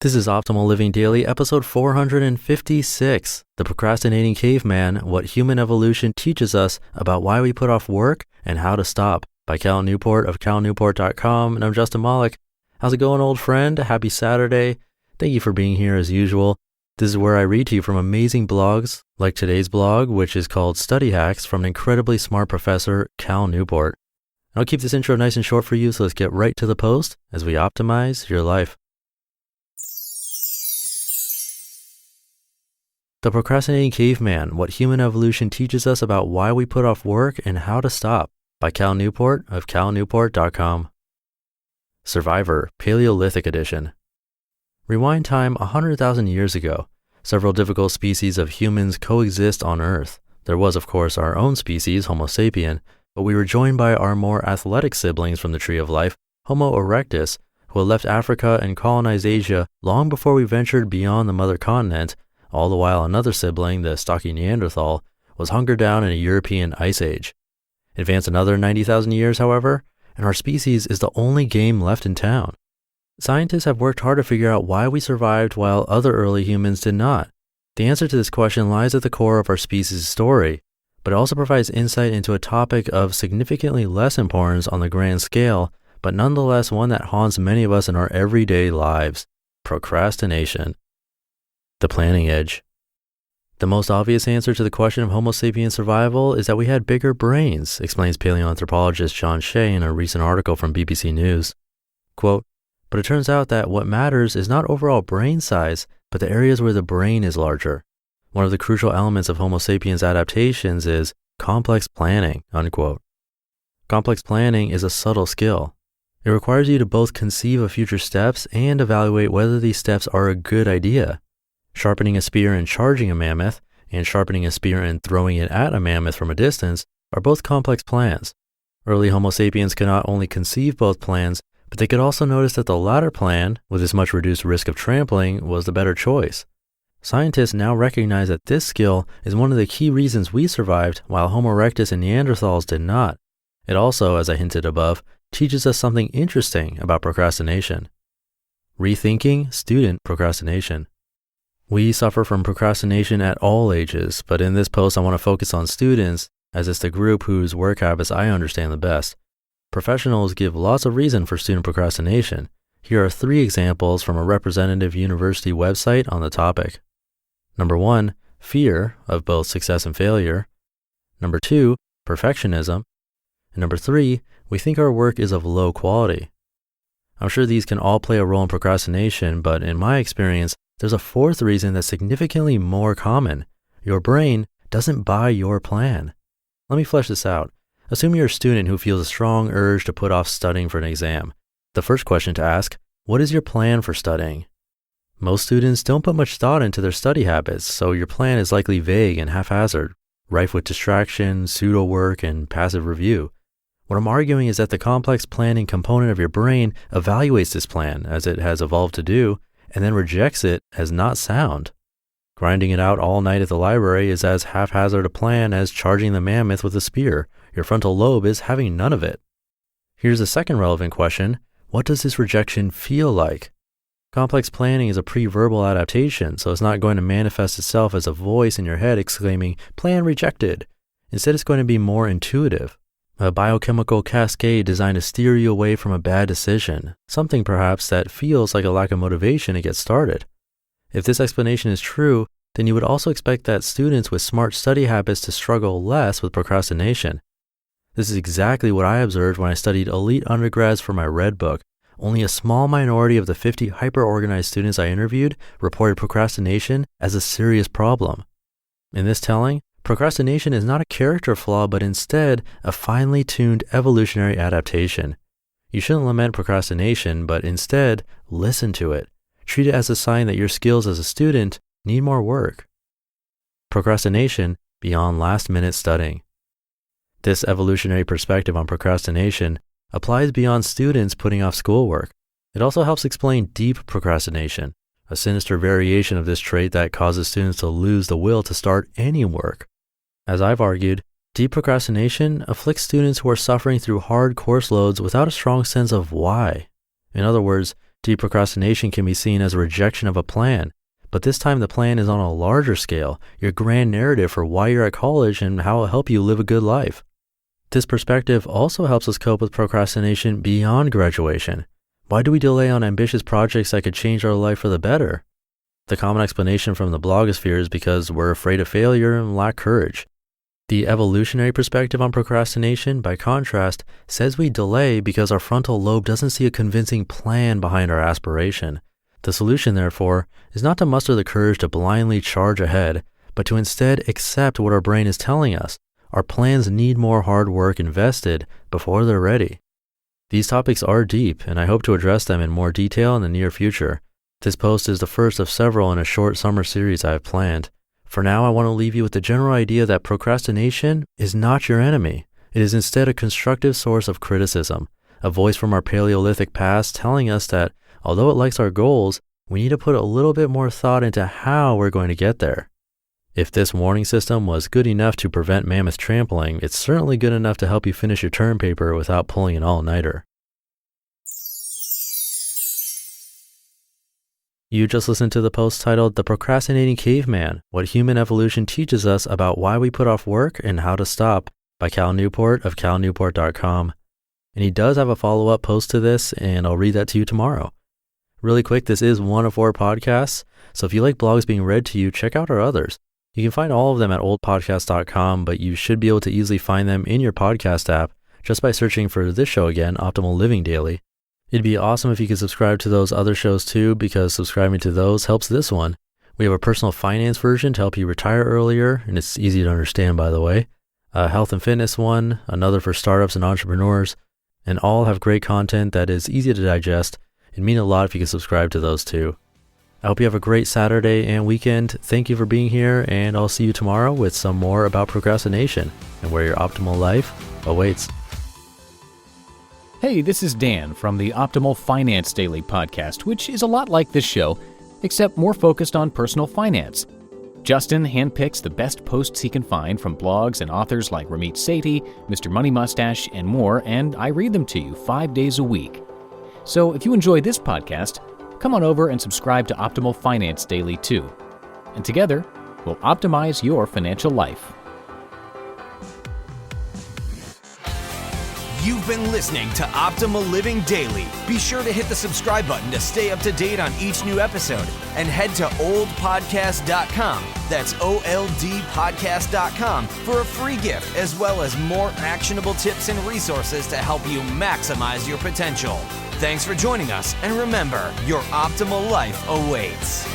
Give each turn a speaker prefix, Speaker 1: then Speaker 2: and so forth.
Speaker 1: This is Optimal Living Daily, episode 456, The Procrastinating Caveman, What Human Evolution Teaches Us About Why We Put Off Work and How to Stop, by Cal Newport of calnewport.com, and I'm Justin Malik. How's it going, old friend? Happy Saturday. Thank you for being here as usual. This is where I read to you from amazing blogs, like today's blog, which is called Study Hacks from an incredibly smart professor, Cal Newport. I'll keep this intro nice and short for you, so let's get right to the post as we optimize your life. The Procrastinating Caveman, What Human Evolution Teaches Us About Why We Put Off Work and How to Stop, by Cal Newport of calnewport.com. Survivor, Paleolithic Edition. Rewind time 100,000 years ago. Several difficult species of humans coexist on Earth. There was, of course, our own species, Homo sapien, but we were joined by our more athletic siblings from the Tree of Life, Homo erectus, who had left Africa and colonized Asia long before we ventured beyond the mother continent. All the while another sibling, the stocky Neanderthal, was hunkered down in a European ice age. Advance another 90,000 years, however, and our species is the only game left in town. Scientists have worked hard to figure out why we survived while other early humans did not. The answer to this question lies at the core of our species' story, but it also provides insight into a topic of significantly less importance on the grand scale, but nonetheless one that haunts many of us in our everyday lives: procrastination. The planning edge. The most obvious answer to the question of Homo sapiens survival is that we had bigger brains, explains paleoanthropologist John Shea in a recent article from BBC News. Quote, but it turns out that what matters is not overall brain size, but the areas where the brain is larger. One of the crucial elements of Homo sapiens adaptations is complex planning, unquote. Complex planning is a subtle skill. It requires you to both conceive of future steps and evaluate whether these steps are a good idea. Sharpening a spear and charging a mammoth, and sharpening a spear and throwing it at a mammoth from a distance are both complex plans. Early Homo sapiens could not only conceive both plans, but they could also notice that the latter plan, with its much reduced risk of trampling, was the better choice. Scientists now recognize that this skill is one of the key reasons we survived while Homo erectus and Neanderthals did not. It also, as I hinted above, teaches us something interesting about procrastination. Rethinking student procrastination. We suffer from procrastination at all ages, but in this post I want to focus on students, as it's the group whose work habits I understand the best. Professionals give lots of reason for student procrastination. Here are 3 examples from a representative university website on the topic. Number 1, fear of both success and failure. Number 2, perfectionism. And number 3, we think our work is of low quality. I'm sure these can all play a role in procrastination, but in my experience, there's a 4th reason that's significantly more common. Your brain doesn't buy your plan. Let me flesh this out. Assume you're a student who feels a strong urge to put off studying for an exam. The first question to ask, what is your plan for studying? Most students don't put much thought into their study habits, so your plan is likely vague and haphazard, rife with distraction, pseudo work, and passive review. What I'm arguing is that the complex planning component of your brain evaluates this plan, as it has evolved to do, and then rejects it as not sound. Grinding it out all night at the library is as haphazard a plan as charging the mammoth with a spear. Your frontal lobe is having none of it. Here's the second relevant question. What does this rejection feel like? Complex planning is a pre-verbal adaptation, so it's not going to manifest itself as a voice in your head exclaiming, "Plan rejected." Instead, it's going to be more intuitive. A biochemical cascade designed to steer you away from a bad decision, something perhaps that feels like a lack of motivation to get started. If this explanation is true, then you would also expect that students with smart study habits to struggle less with procrastination. This is exactly what I observed when I studied elite undergrads for my Red Book. Only a small minority of the 50 hyper-organized students I interviewed reported procrastination as a serious problem. In this telling, procrastination is not a character flaw, but instead a finely tuned evolutionary adaptation. You shouldn't lament procrastination, but instead listen to it. Treat it as a sign that your skills as a student need more work. Procrastination beyond last-minute studying. This evolutionary perspective on procrastination applies beyond students putting off schoolwork. It also helps explain deep procrastination, a sinister variation of this trait that causes students to lose the will to start any work. As I've argued, deep procrastination afflicts students who are suffering through hard course loads without a strong sense of why. In other words, Deep procrastination can be seen as a rejection of a plan, but this time the plan is on a larger scale, your grand narrative for why you're at college and how it'll help you live a good life. This perspective also helps us cope with procrastination beyond graduation. Why do we delay on ambitious projects that could change our life for the better? The common explanation from the blogosphere is because we're afraid of failure and lack courage. The evolutionary perspective on procrastination, by contrast, says we delay because our frontal lobe doesn't see a convincing plan behind our aspiration. The solution, therefore, is not to muster the courage to blindly charge ahead, but to instead accept what our brain is telling us. Our plans need more hard work invested before they're ready. These topics are deep, and I hope to address them in more detail in the near future. This post is the first of several in a short summer series I have planned. For now, I want to leave you with the general idea that procrastination is not your enemy. It is instead a constructive source of criticism, a voice from our Paleolithic past telling us that, although it likes our goals, we need to put a little bit more thought into how we're going to get there. If this warning system was good enough to prevent mammoth trampling, it's certainly good enough to help you finish your term paper without pulling an all-nighter. You just listened to the post titled The Procrastinating Caveman, What Human Evolution Teaches Us About Why We Put Off Work and How to Stop by Cal Newport of calnewport.com. And he does have a follow-up post to this, and I'll read that to you tomorrow. Really quick, this is one of 4 podcasts, so if you like blogs being read to you, check out our others. You can find all of them at oldpodcast.com, but you should be able to easily find them in your podcast app just by searching for this show again, Optimal Living Daily. It'd be awesome if you could subscribe to those other shows too, because subscribing to those helps this one. We have a personal finance version to help you retire earlier, and it's easy to understand, by the way. A health and fitness one, another for startups and entrepreneurs, and all have great content that is easy to digest. It'd mean a lot if you could subscribe to those too. I hope you have a great Saturday and weekend. Thank you for being here, and I'll see you tomorrow with some more about procrastination and where your optimal life awaits.
Speaker 2: Hey, this is Dan from the Optimal Finance Daily podcast, which is a lot like this show, except more focused on personal finance. Justin handpicks the best posts he can find from blogs and authors like Ramit Sethi, Mr. Money Mustache, and more, and I read them to you 5 days a week. So if you enjoy this podcast, come on over and subscribe to Optimal Finance Daily too. And together, we'll optimize your financial life.
Speaker 3: You've been listening to Optimal Living Daily. Be sure to hit the subscribe button to stay up to date on each new episode and head to oldpodcast.com. That's OLDpodcast.com for a free gift as well as more actionable tips and resources to help you maximize your potential. Thanks for joining us, and remember, your optimal life awaits.